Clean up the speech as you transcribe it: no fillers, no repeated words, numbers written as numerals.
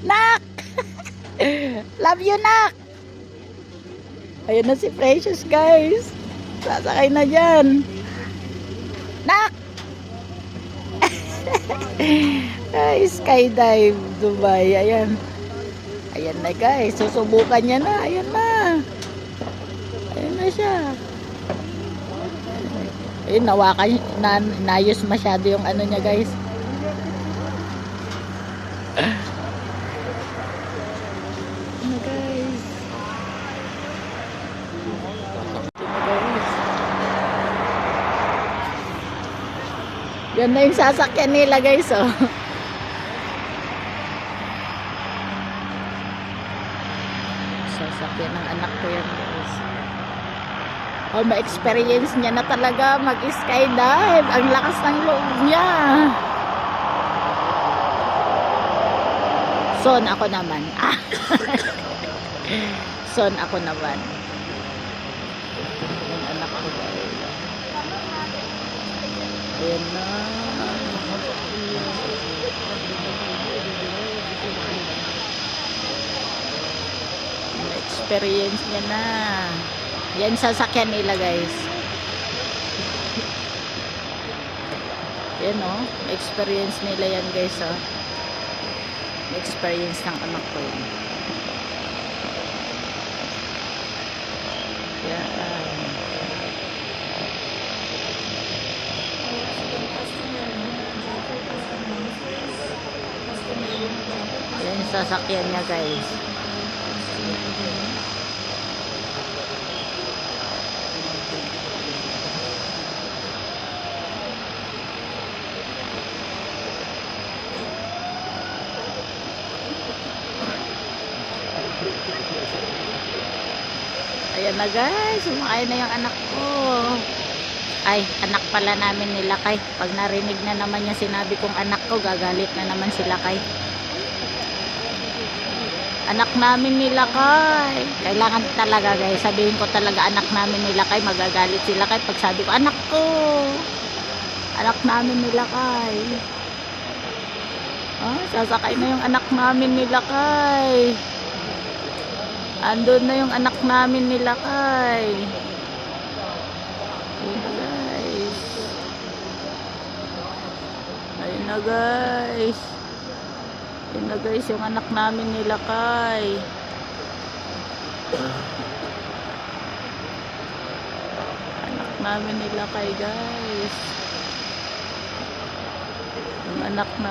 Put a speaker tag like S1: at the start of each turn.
S1: Nak! Love you, Nak! Ayun na si Precious, guys. Sasakay na dyan. Nak! Ay, skydive Dubai. Ayan. Ayan na, guys. Susubukan niya na. Ayan na. Ayan na siya. Ayun, nawakan. Nayos masyado yung ano niya, guys. Ano, guys. Yan na yung sasakyan nila, guys, oh. Sasakyan ng anak ko yan, guys. Oh, ma-experience niya na talaga mag-skydive. Ang lakas ng loob niya. Son, ako naman. Son, ako naman. Yung anak ko, guys. Ayan na. Na-experience niya na. Yan sasakyan nila, guys. Yan, oh. Experience nila yan, guys, oh. Experience ng anak ko yan. Yan. Yan sasakyan niya, guys. Ayan na, guys, sumakay na yung anak ko. Ay, anak pala namin ni Lakay. Pag narinig na naman niya sinabi kong anak ko, gagalit na naman si Lakay. Anak namin ni Lakay. Kailangan talaga, guys, sabihin ko talaga anak namin ni Lakay. Magagalit si Lakay pag sabi ko anak ko. Anak namin ni Lakay. Oh, sasakay na yung anak namin ni Lakay. Andun na yung anak namin ni Lakay. Ayun na, guys. Ayun na, guys. Ayun na, guys, yung anak namin ni Lakay. Anak namin ni Lakay, guys. Yung anak na